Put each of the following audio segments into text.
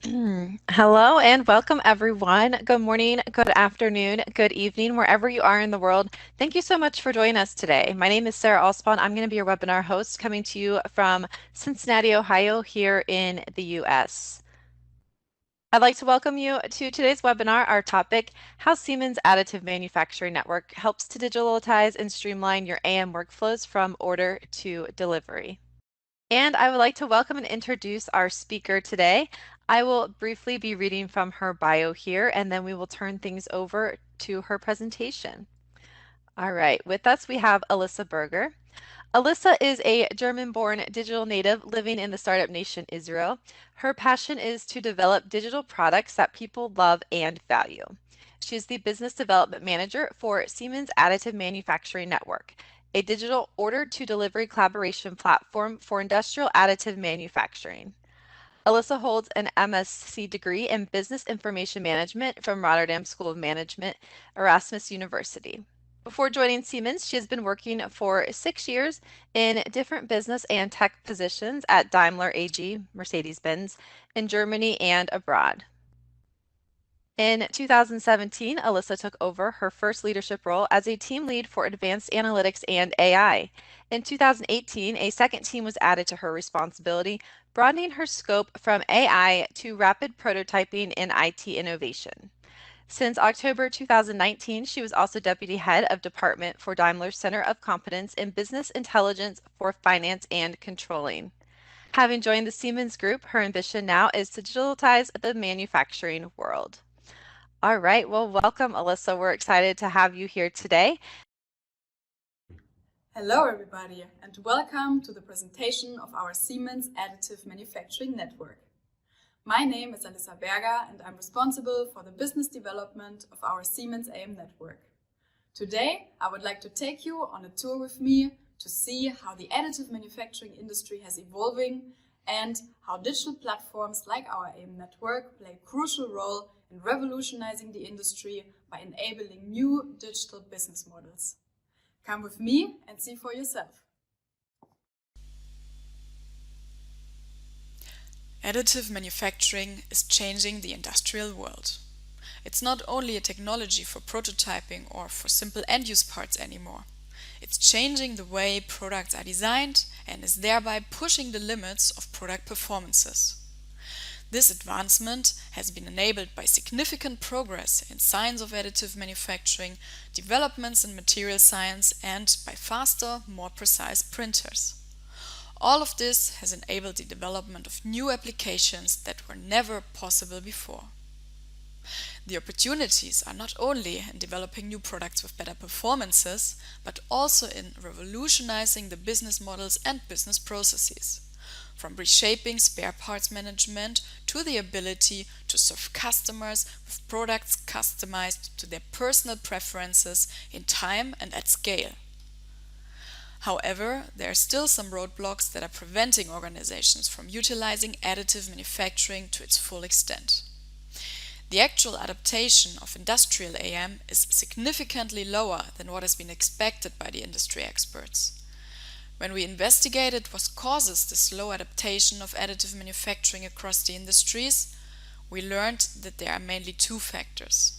Hello and welcome everyone. Good morning, good afternoon, good evening, wherever you are in the world. Thank you so much for joining us today. My name is Sarah Alspawn. I'm going to be your webinar host coming to you from Cincinnati, Ohio, here in the US. I'd like to welcome you to today's webinar. Our topic, how Siemens Additive Manufacturing Network helps to digitalize and streamline your AM workflows from order to delivery. And I would like to welcome and introduce our speaker today. I will briefly be reading from her bio here, and then we will turn things over to her presentation. All right, with us we have Alyssa Berger. Alyssa is a German-born digital native living in the startup nation Israel. Her passion is to develop digital products that people love and value. She is the business development manager for Siemens Additive Manufacturing Network, a digital order-to-delivery collaboration platform for industrial additive manufacturing. Alyssa holds an MSc degree in Business Information Management from Rotterdam School of Management, Erasmus University. Before joining Siemens, she has been working for 6 years in different business and tech positions at Daimler AG, Mercedes-Benz, in Germany and abroad. In 2017, Alyssa took over her first leadership role as a team lead for advanced analytics and AI. In 2018, a second team was added to her responsibility, broadening her scope from AI to rapid prototyping and IT innovation. Since October 2019, she was also deputy head of department for Daimler's Center of Competence in Business Intelligence for Finance and Controlling. Having joined the Siemens Group, her ambition now is to digitize the manufacturing world. All right, well, welcome, Alyssa. We're excited to have you here today. Hello everybody, and welcome to the presentation of our Siemens Additive Manufacturing Network. My name is Alyssa Berger and I'm responsible for the business development of our Siemens AM network. Today, I would like to take you on a tour with me to see how the additive manufacturing industry has evolving and how digital platforms like our AM network play a crucial role in revolutionizing the industry by enabling new digital business models. Come with me and see for yourself. Additive manufacturing is changing the industrial world. It's not only a technology for prototyping or for simple end-use parts anymore. It's changing the way products are designed and is thereby pushing the limits of product performances. This advancement has been enabled by significant progress in science of additive manufacturing, developments in material science, and by faster, more precise printers. All of this has enabled the development of new applications that were never possible before. The opportunities are not only in developing new products with better performances, but also in revolutionizing the business models and business processes. From reshaping spare parts management to the ability to serve customers with products customized to their personal preferences in time and at scale. However, there are still some roadblocks that are preventing organizations from utilizing additive manufacturing to its full extent. The actual adaptation of industrial AM is significantly lower than what has been expected by the industry experts. When we investigated what causes the slow adaptation of additive manufacturing across the industries, we learned that there are mainly two factors.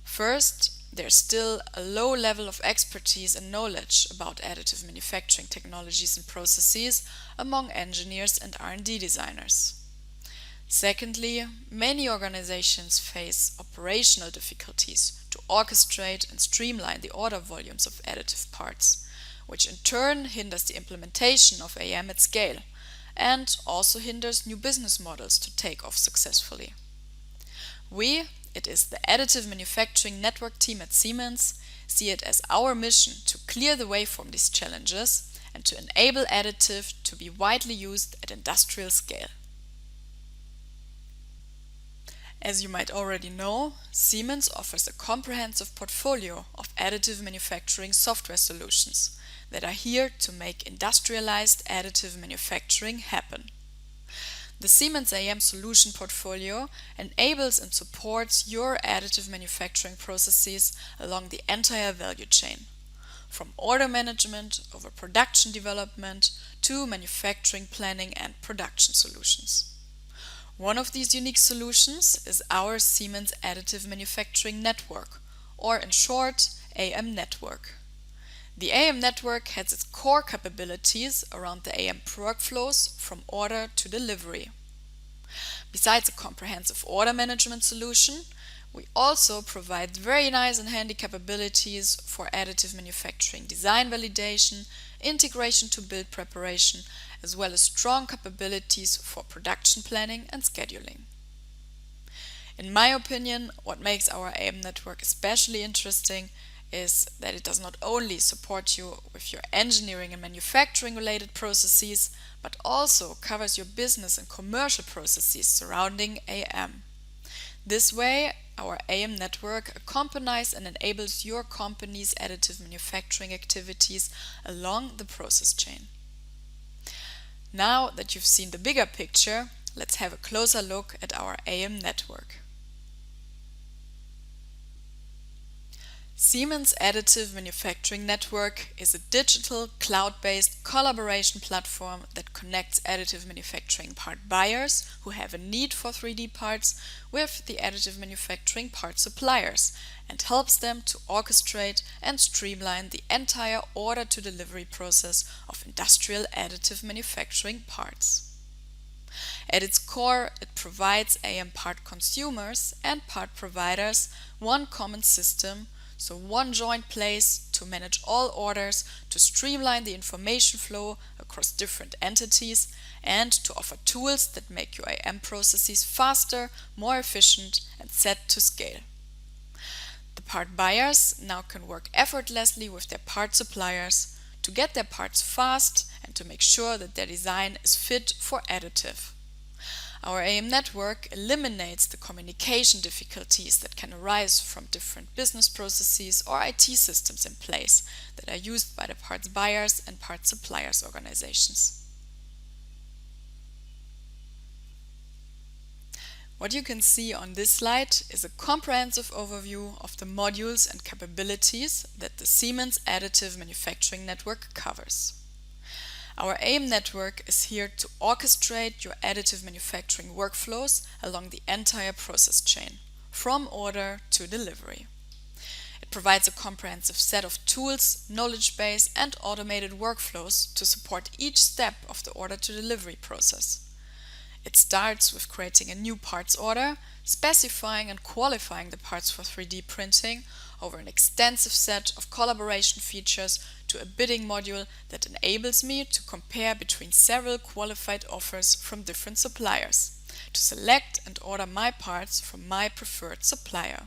First, there's still a low level of expertise and knowledge about additive manufacturing technologies and processes among engineers and R&D designers. Secondly, many organizations face operational difficulties to orchestrate and streamline the order volumes of additive parts, which in turn hinders the implementation of AM at scale and also hinders new business models to take off successfully. It is the Additive Manufacturing Network team at Siemens, see it as our mission to clear the way from these challenges and to enable additive to be widely used at industrial scale. As you might already know, Siemens offers a comprehensive portfolio of additive manufacturing software solutions that are here to make industrialized additive manufacturing happen. The Siemens AM solution portfolio enables and supports your additive manufacturing processes along the entire value chain, from order management over production development to manufacturing planning and production solutions. One of these unique solutions is our Siemens Additive Manufacturing Network, or in short, AM Network. The AM network has its core capabilities around the AM workflows from order to delivery. Besides a comprehensive order management solution, we also provide very nice and handy capabilities for additive manufacturing design validation, integration to build preparation, as well as strong capabilities for production planning and scheduling. In my opinion, what makes our AM network especially interesting is that it does not only support you with your engineering and manufacturing related processes, but also covers your business and commercial processes surrounding AM. This way, our AM network accompanies and enables your company's additive manufacturing activities along the process chain. Now that you've seen the bigger picture, let's have a closer look at our AM network. Siemens Additive Manufacturing Network is a digital, cloud-based collaboration platform that connects additive manufacturing part buyers who have a need for 3D parts with the additive manufacturing part suppliers and helps them to orchestrate and streamline the entire order-to-delivery process of industrial additive manufacturing parts. At its core, it provides AM part consumers and part providers one common system, so one joint place to manage all orders, to streamline the information flow across different entities, and to offer tools that make your AM processes faster, more efficient, and set to scale. The part buyers now can work effortlessly with their part suppliers to get their parts fast and to make sure that their design is fit for additive. Our AM network eliminates the communication difficulties that can arise from different business processes or IT systems in place that are used by the parts buyers and parts suppliers organizations. What you can see on this slide is a comprehensive overview of the modules and capabilities that the Siemens Additive Manufacturing Network covers. Our AM network is here to orchestrate your additive manufacturing workflows along the entire process chain, from order to delivery. It provides a comprehensive set of tools, knowledge base, and automated workflows to support each step of the order to delivery process. It starts with creating a new parts order, specifying and qualifying the parts for 3D printing over an extensive set of collaboration features to a bidding module that enables me to compare between several qualified offers from different suppliers, to select and order my parts from my preferred supplier.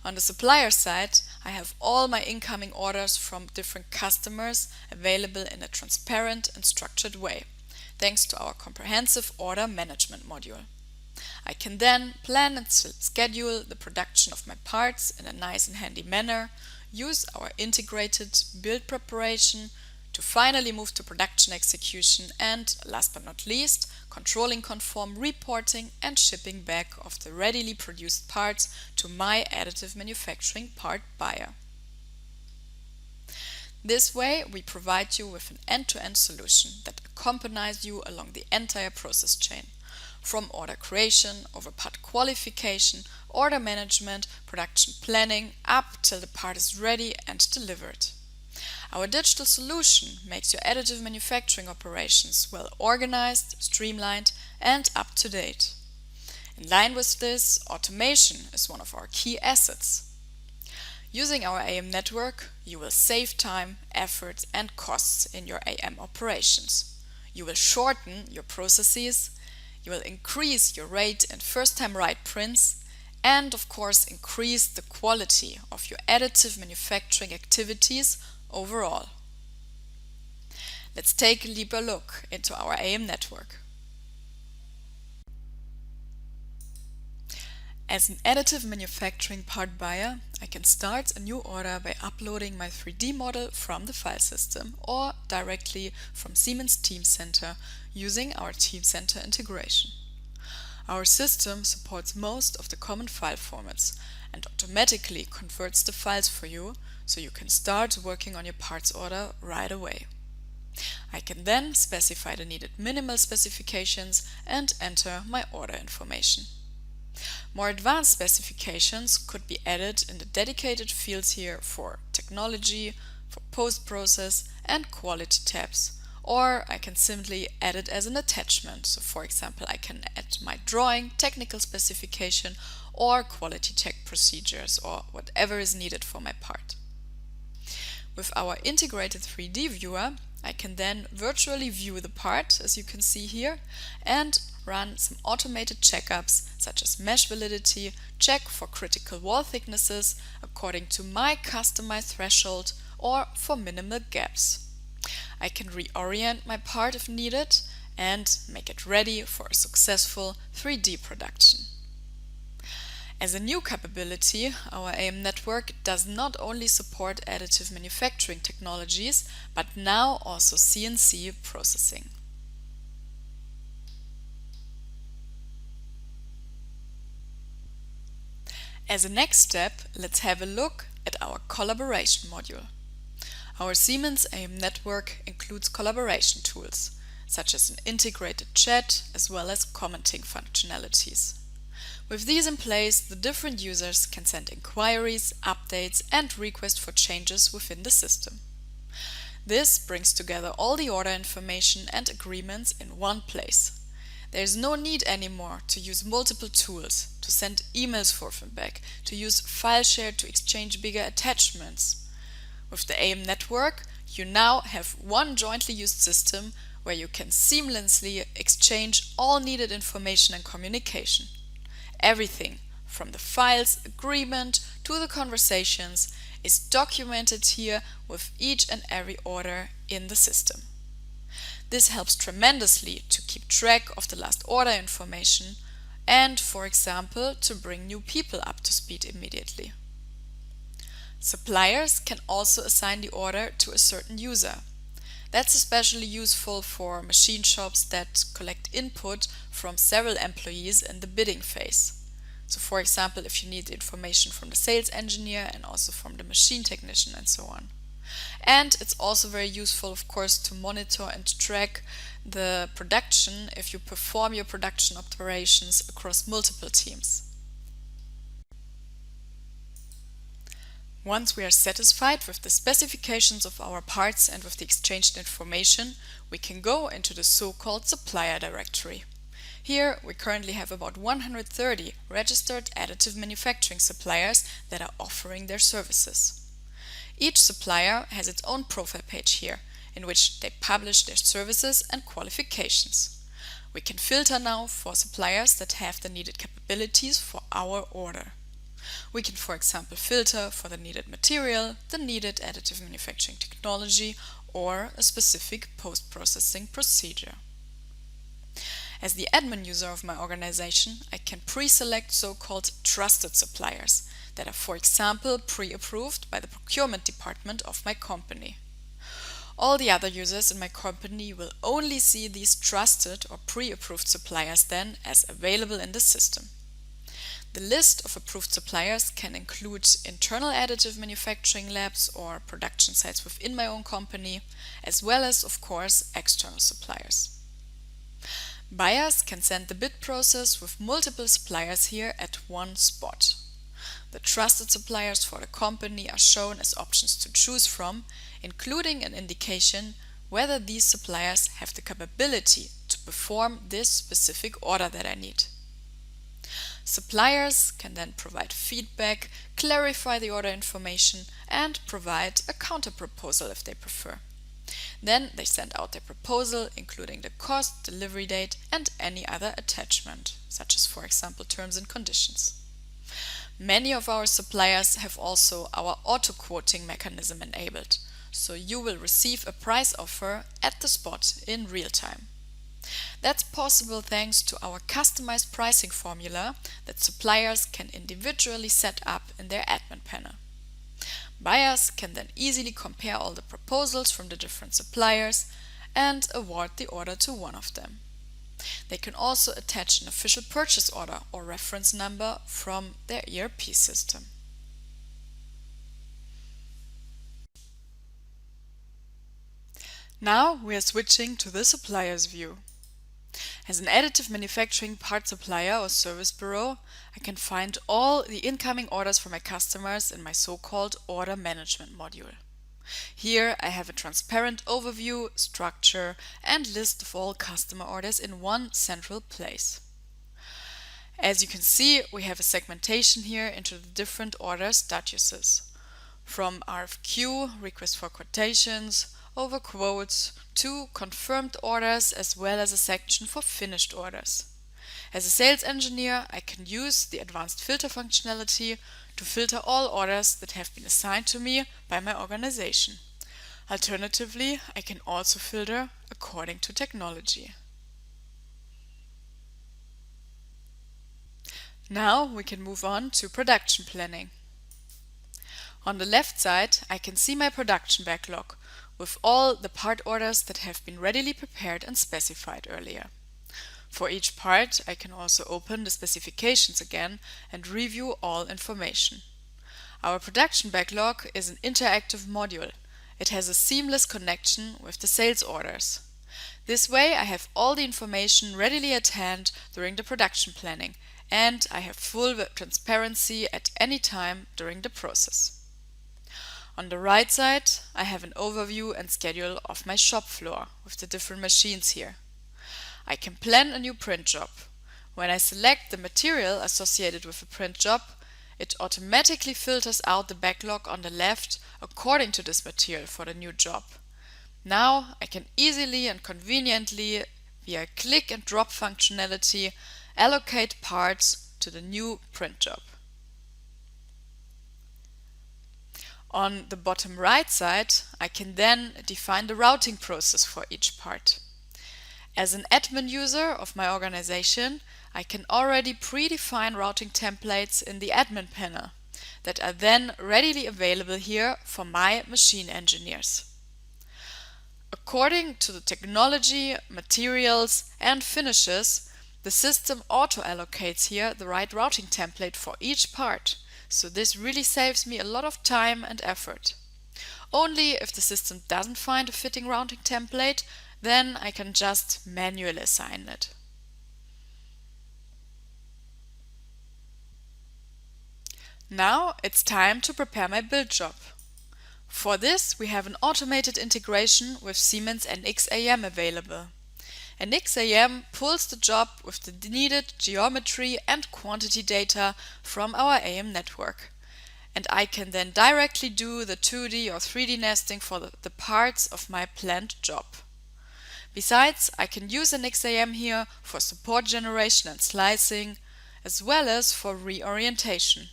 On the supplier side, I have all my incoming orders from different customers available in a transparent and structured way, thanks to our comprehensive order management module. I can then plan and schedule the production of my parts in a nice and handy manner, use our integrated build preparation to finally move to production execution, and, last but not least, controlling conform reporting and shipping back of the readily produced parts to my additive manufacturing part buyer. This way, we provide you with an end-to-end solution that accompanies you along the entire process chain, from order creation over part qualification, order management, production planning, up till the part is ready and delivered. Our digital solution makes your additive manufacturing operations well organized, streamlined, and up to date. In line with this, automation is one of our key assets. Using our AM network, you will save time, effort, and costs in your AM operations. You will shorten your processes, you will increase your rate in first-time right prints, and of course increase the quality of your additive manufacturing activities overall. Let's take a deeper look into our AM network. As an additive manufacturing part buyer, I can start a new order by uploading my 3D model from the file system or directly from Siemens Teamcenter using our Teamcenter integration. Our system supports most of the common file formats and automatically converts the files for you, so you can start working on your parts order right away. I can then specify the needed minimal specifications and enter my order information. More advanced specifications could be added in the dedicated fields here for technology, for post-process and quality tabs, or I can simply add it as an attachment. So for example, I can add my drawing, technical specification or quality check procedures or whatever is needed for my part. With our integrated 3D viewer, I can then virtually view the part, as you can see here, and run some automated checkups such as mesh validity, check for critical wall thicknesses according to my customized threshold or for minimal gaps. I can reorient my part if needed and make it ready for a successful 3D production. As a new capability, our AM network does not only support additive manufacturing technologies, but now also CNC processing. As a next step, let's have a look at our collaboration module. Our Siemens AM network includes collaboration tools, such as an integrated chat as well as commenting functionalities. With these in place, the different users can send inquiries, updates and requests for changes within the system. This brings together all the order information and agreements in one place. There is no need anymore to use multiple tools, to send emails for feedback, to use file share to exchange bigger attachments. With the AM network, you now have one jointly used system where you can seamlessly exchange all needed information and communication. Everything from the files, agreement to the conversations is documented here with each and every order in the system. This helps tremendously to keep track of the last order information and, for example, to bring new people up to speed immediately. Suppliers can also assign the order to a certain user. That's especially useful for machine shops that collect input from several employees in the bidding phase. So for example, if you need information from the sales engineer and also from the machine technician and so on. And it's also very useful, of course, to monitor and track the production if you perform your production operations across multiple teams. Once we are satisfied with the specifications of our parts and with the exchanged information, we can go into the so-called Supplier Directory. Here we currently have about 130 registered additive manufacturing suppliers that are offering their services. Each supplier has its own profile page here, in which they publish their services and qualifications. We can filter now for suppliers that have the needed capabilities for our order. We can, for example, filter for the needed material, the needed additive manufacturing technology, or a specific post-processing procedure. As the admin user of my organization, I can pre-select so-called trusted suppliers that are, for example, pre-approved by the procurement department of my company. All the other users in my company will only see these trusted or pre-approved suppliers then as available in the system. The list of approved suppliers can include internal additive manufacturing labs or production sites within my own company, as well as, of course, external suppliers. Buyers can send the bid process with multiple suppliers here at one spot. The trusted suppliers for the company are shown as options to choose from, including an indication whether these suppliers have the capability to perform this specific order that I need. Suppliers can then provide feedback, clarify the order information, and provide a counter-proposal if they prefer. Then they send out their proposal, including the cost, delivery date, and any other attachment, such as, for example, terms and conditions. Many of our suppliers have also our auto-quoting mechanism enabled, so you will receive a price offer at the spot in real time. That's possible thanks to our customized pricing formula that suppliers can individually set up in their admin panel. Buyers can then easily compare all the proposals from the different suppliers and award the order to one of them. They can also attach an official purchase order or reference number from their ERP system. Now we are switching to the supplier's view. As an additive manufacturing part supplier or service bureau, I can find all the incoming orders from my customers in my so-called order management module. Here I have a transparent overview, structure, and list of all customer orders in one central place. As you can see, we have a segmentation here into the different order statuses. From RFQ, request for quotations, over quotes, to confirmed orders, as well as a section for finished orders. As a sales engineer, I can use the advanced filter functionality to filter all orders that have been assigned to me by my organization. Alternatively, I can also filter according to technology. Now we can move on to production planning. On the left side, I can see my production backlog with all the part orders that have been readily prepared and specified earlier. For each part, I can also open the specifications again and review all information. Our production backlog is an interactive module. It has a seamless connection with the sales orders. This way, I have all the information readily at hand during the production planning, and I have full transparency at any time during the process. On the right side, I have an overview and schedule of my shop floor with the different machines here. I can plan a new print job. When I select the material associated with a print job, it automatically filters out the backlog on the left according to this material for the new job. Now I can easily and conveniently, via click and drop functionality, allocate parts to the new print job. On the bottom right side, I can then define the routing process for each part. As an admin user of my organization, I can already predefine routing templates in the admin panel that are then readily available here for my machine engineers. According to the technology, materials, and finishes, the system auto-allocates here the right routing template for each part, so this really saves me a lot of time and effort. Only if the system doesn't find a fitting routing template, then I can just manually assign it. Now it's time to prepare my build job. For this, we have an automated integration with Siemens NXAM available. NXAM pulls the job with the needed geometry and quantity data from our AM network. And I can then directly do the 2D or 3D nesting for the parts of my planned job. Besides, I can use NXAM here for support generation and slicing, as well as for reorientation.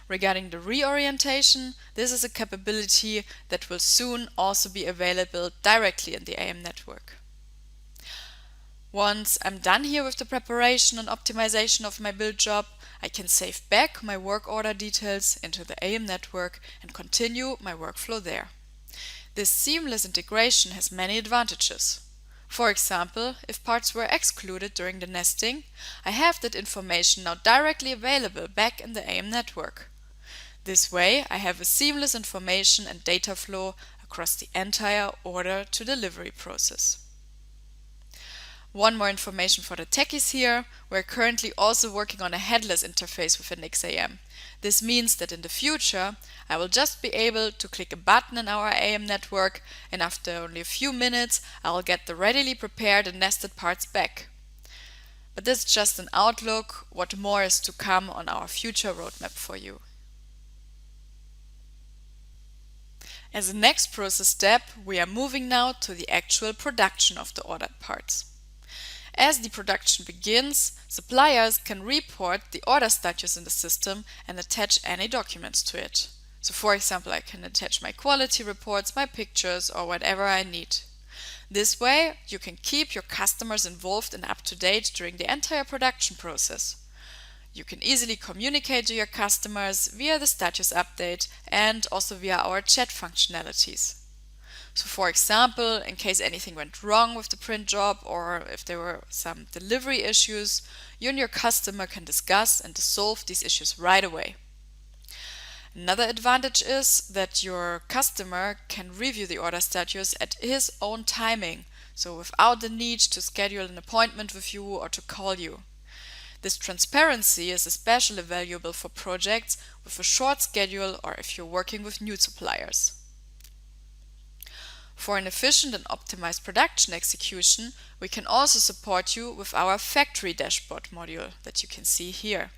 Regarding the reorientation, this is a capability that will soon also be available directly in the AM network. Once I'm done here with the preparation and optimization of my build job, I can save back my work order details into the AM network and continue my workflow there. This seamless integration has many advantages. For example, if parts were excluded during the nesting, I have that information now directly available back in the AM network. This way, I have a seamless information and data flow across the entire order to delivery process. One more information for the techies here. We're currently also working on a headless interface with NXAM. This means that in the future, I will just be able to click a button in our AM network, and after only a few minutes, I will get the readily prepared and nested parts back. But this is just an outlook. What more is to come on our future roadmap for you. As a next process step, we are moving now to the actual production of the ordered parts. As the production begins, suppliers can report the order status in the system and attach any documents to it. So for example, I can attach my quality reports, my pictures, or whatever I need. This way, you can keep your customers involved and up to date during the entire production process. You can easily communicate to your customers via the status update and also via our chat functionalities. So for example, in case anything went wrong with the print job or if there were some delivery issues, you and your customer can discuss and solve these issues right away. Another advantage is that your customer can review the order status at his own timing, so without the need to schedule an appointment with you or to call you. This transparency is especially valuable for projects with a short schedule or if you're working with new suppliers. For an efficient and optimized production execution, we can also support you with our factory dashboard module that you can see here.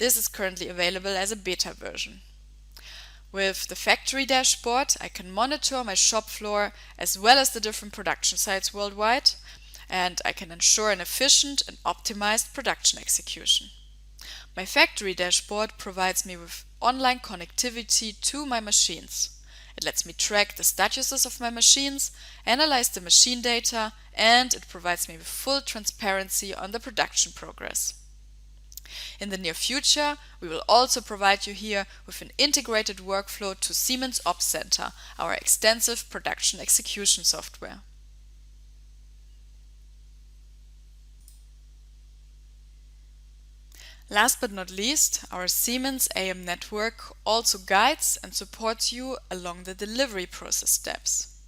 This is currently available as a beta version. With the factory dashboard, I can monitor my shop floor as well as the different production sites worldwide, and I can ensure an efficient and optimized production execution. My factory dashboard provides me with online connectivity to my machines. It lets me track the statuses of my machines, analyze the machine data, and it provides me with full transparency on the production progress. In the near future, we will also provide you here with an integrated workflow to Siemens Ops Center, our extensive production execution software. Last but not least, our Siemens AM network also guides and supports you along the delivery process steps.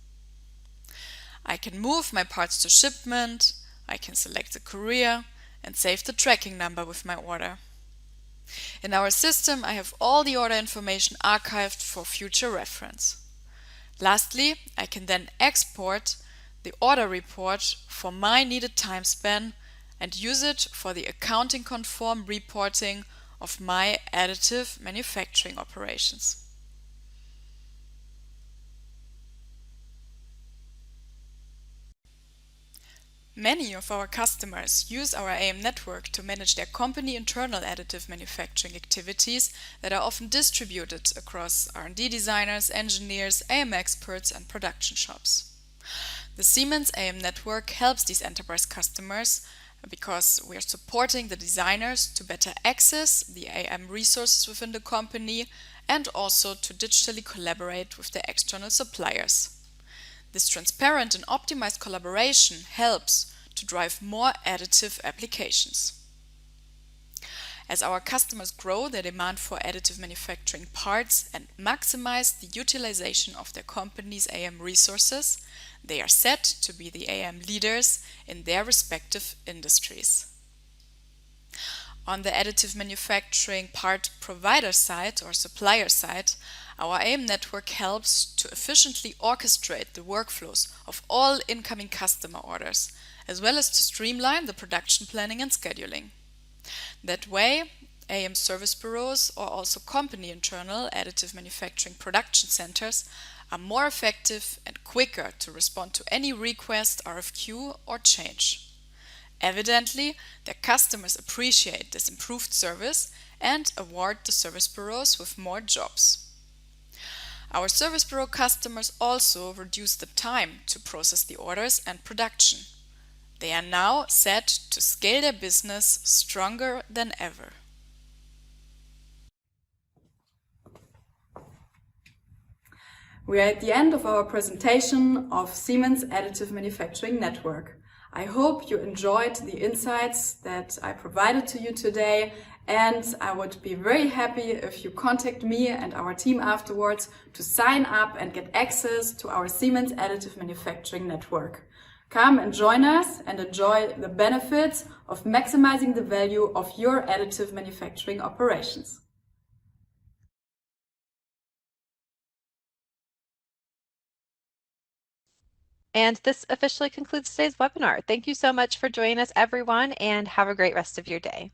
I can move my parts to shipment, I can select the courier, and save the tracking number with my order. In our system, I have all the order information archived for future reference. Lastly, I can then export the order report for my needed time span and use it for the accounting conform reporting of my additive manufacturing operations. Many of our customers use our AM network to manage their company internal additive manufacturing activities that are often distributed across R&D designers, engineers, AM experts, and production shops. The Siemens AM network helps these enterprise customers because we are supporting the designers to better access the AM resources within the company and also to digitally collaborate with their external suppliers. This transparent and optimized collaboration helps to drive more additive applications. As our customers grow their demand for additive manufacturing parts and maximize the utilization of their company's AM resources, they are set to be the AM leaders in their respective industries. On the additive manufacturing part provider side or supplier side, our AM network helps to efficiently orchestrate the workflows of all incoming customer orders, as well as to streamline the production planning and scheduling. That way, AM service bureaus or also company internal additive manufacturing production centers are more effective and quicker to respond to any request, RFQ, or change. Evidently, their customers appreciate this improved service and award the service bureaus with more jobs. Our service bureau customers also reduce the time to process the orders and production. They are now set to scale their business stronger than ever. We are at the end of our presentation of Siemens Additive Manufacturing Network. I hope you enjoyed the insights that I provided to you today, and I would be very happy if you contact me and our team afterwards to sign up and get access to our Siemens Additive Manufacturing Network. Come and join us and enjoy the benefits of maximizing the value of your additive manufacturing operations. And this officially concludes today's webinar. Thank you so much for joining us, everyone, and have a great rest of your day.